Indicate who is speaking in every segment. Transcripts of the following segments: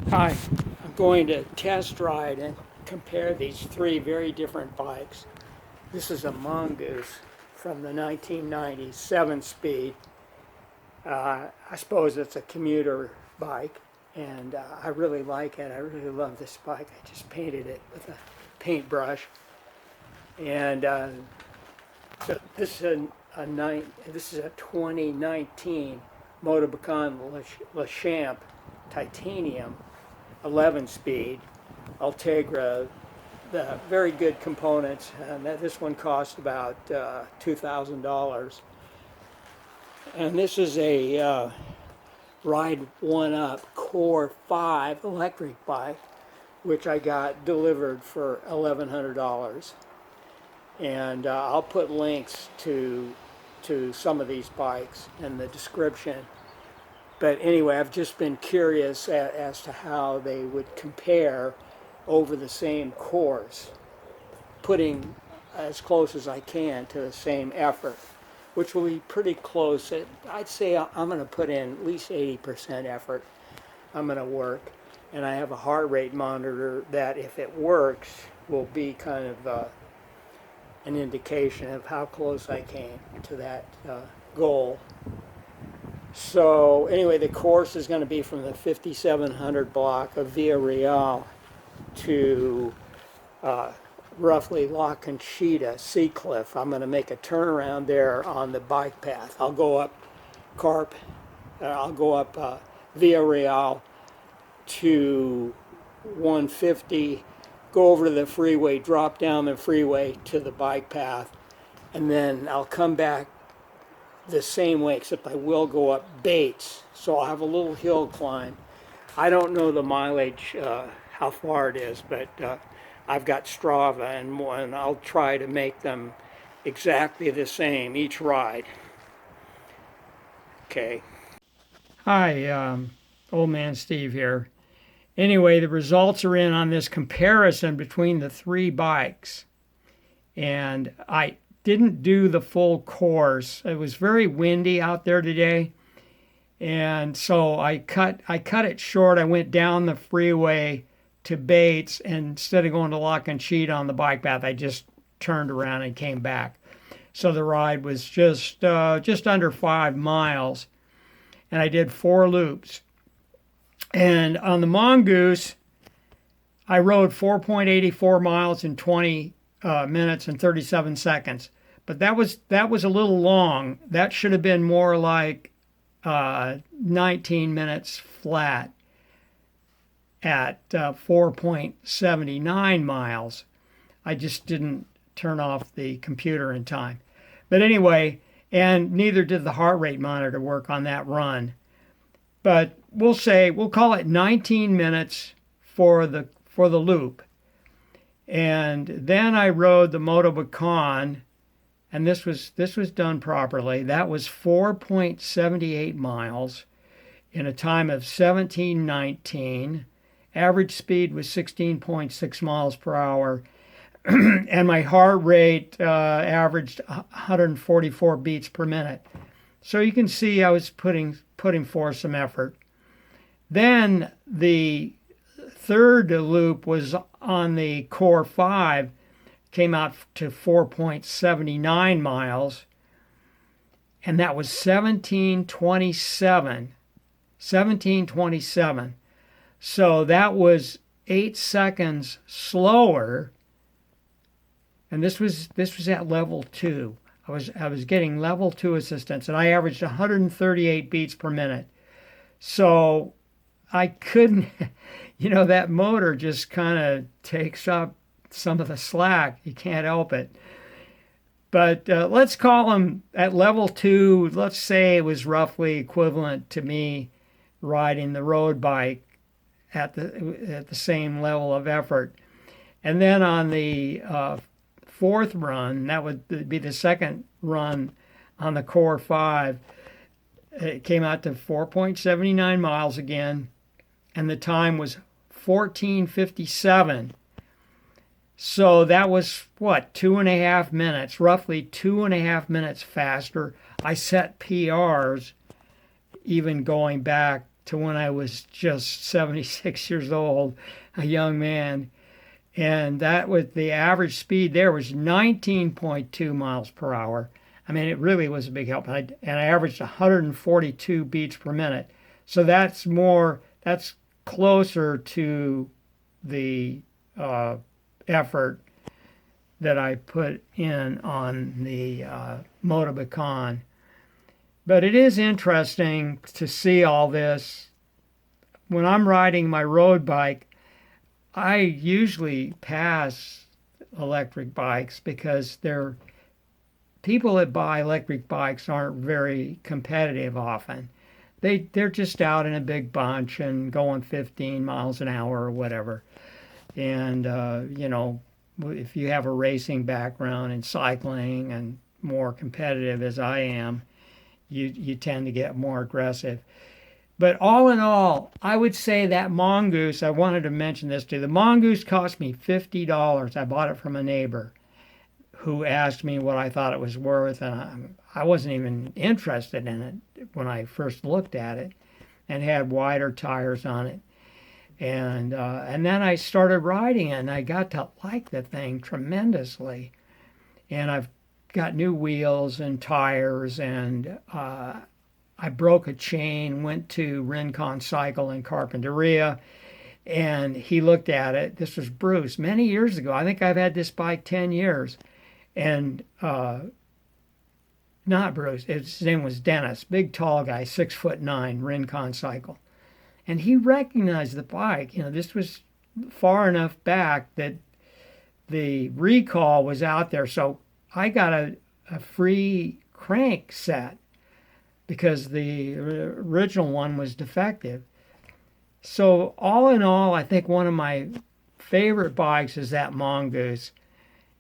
Speaker 1: Hi, I'm going to test ride and compare these three very different bikes. This is a Mongoose from the 1990s, 7-speed. I suppose it's a commuter bike, and I really like it. I really love this bike. I just painted it with a paintbrush. And so this is a 2019 Motobecane Lachamp Titanium 11-speed Ultegra, the very good components. And this one cost about $2,000. And this is a Ride 1-Up Core 5 electric bike, which I got delivered for $1,100. And I'll put links to some of these bikes in the description. But anyway, I've just been curious as to how they would compare over the same course, putting as close as I can to the same effort, which will be pretty close. I'd say I'm going to put in at least 80% effort. I'm going to work. And I have a heart rate monitor that, if it works, will be kind of an indication of how close I came to that goal. So anyway, the course is going to be from the 5700 block of Via Real to roughly La Conchita, Seacliff. I'm going to make a turnaround there on the bike path. I'll go up Via Real to 150, go over to the freeway, drop down the freeway to the bike path, and then I'll come back the same way, except I will go up Bates. So I'll have a little hill climb. I don't know the mileage, how far it is, but I've got Strava, and I'll try to make them exactly the same each ride. Okay. Hi, old man Steve here. Anyway, the results are in on this comparison between the three bikes. And I didn't do the full course. It was very windy out there today. And so I cut it short. I went down the freeway to Bates, and instead of going to La Conchita on the bike path, I just turned around and came back. So the ride was just under 5 miles. And I did 4 loops. And on the Mongoose, I rode 4.84 miles in 20 minutes and 37 seconds. But that was a little long. That should have been more like 19 minutes flat at 4.79 miles. I just didn't turn off the computer in time. But anyway, and neither did the heart rate monitor work on that run. But we'll call it 19 minutes for the loop. And then I rode the Motobecane, and this was done properly. That was 4.78 miles in a time of 17:19. Average speed was 16.6 miles per hour, and my heart rate averaged 144 beats per minute. So you can see I was putting forth some effort. Then the third loop was on the Core 5, came out to 4.79 miles, and that was 17:27. So that was 8 seconds slower, and this was at level 2. I was getting level 2 assistance, and I averaged 138 beats per minute. So I couldn't, that motor just kind of takes up some of the slack. You can't help it. But let's call them at level 2. Let's say it was roughly equivalent to me riding the road bike at the same level of effort. And then on the fourth run, that would be the second run on the Core 5, it came out to 4.79 miles again, and the time was 14:57. So that was, 2.5 minutes, roughly 2.5 minutes faster. I set PRs even going back to when I was just 76 years old, a young man. And that was the average speed there was 19.2 miles per hour. I mean, it really was a big help. And I averaged 142 beats per minute. So that's closer to the effort that I put in on the Motobecane. But it is interesting to see all this. When I'm riding my road bike, I usually pass electric bikes because people that buy electric bikes aren't very competitive often. They're just out in a big bunch and going 15 miles an hour or whatever. And if you have a racing background and cycling and more competitive as I am, you tend to get more aggressive. But all in all, I would say that Mongoose, I wanted to mention this too. The Mongoose cost me $50. I bought it from a neighbor who asked me what I thought it was worth, and I wasn't even interested in it when I first looked at it, and had wider tires on it. And then I started riding it, and I got to like the thing tremendously. And I've got new wheels and tires, and I broke a chain, went to Rincon Cycle in Carpinteria, and he looked at it. This was Bruce many years ago. I think I've had this bike 10 years. And not Bruce, his name was Dennis, big tall guy, 6'9", Rincon Cycle. And he recognized the bike. This was far enough back that the recall was out there. So I got a free crank set because the original one was defective. So all in all, I think one of my favorite bikes is that Mongoose.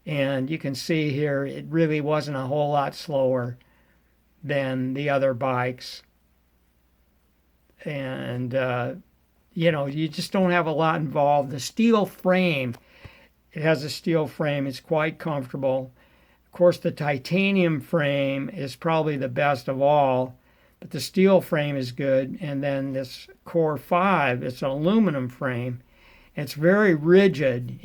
Speaker 1: And you can see here, it really wasn't a whole lot slower than the other bikes. And, you just don't have a lot involved. The steel frame, it has a steel frame. It's quite comfortable. Of course, the titanium frame is probably the best of all, but the steel frame is good. And then this Core 5, it's an aluminum frame. It's very rigid.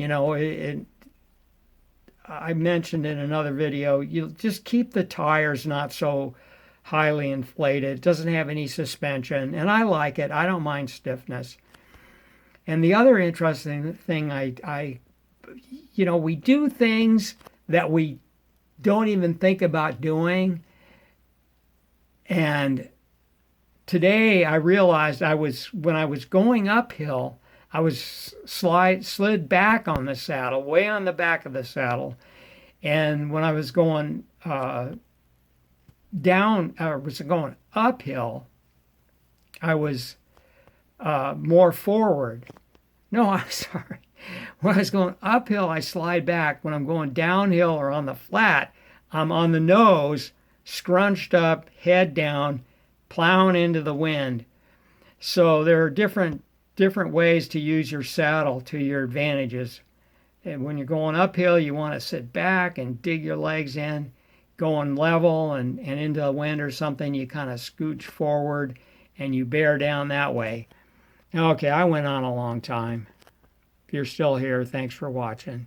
Speaker 1: I mentioned in another video, you just keep the tires not so highly inflated. It doesn't have any suspension, and I like it. I don't mind stiffness. And the other interesting thing, we do things that we don't even think about doing. And today I realized when I was going uphill, I was slid back on the saddle, way on the back of the saddle. And when I was going going uphill, I was more forward. No, I'm sorry. When I was going uphill, I slide back. When I'm going downhill or on the flat, I'm on the nose, scrunched up, head down, plowing into the wind. So there are different ways to use your saddle to your advantages. And when you're going uphill, you want to sit back and dig your legs in. Going level and into the wind or something, you kind of scooch forward and you bear down that way. Okay, I went on a long time. If you're still here, thanks for watching.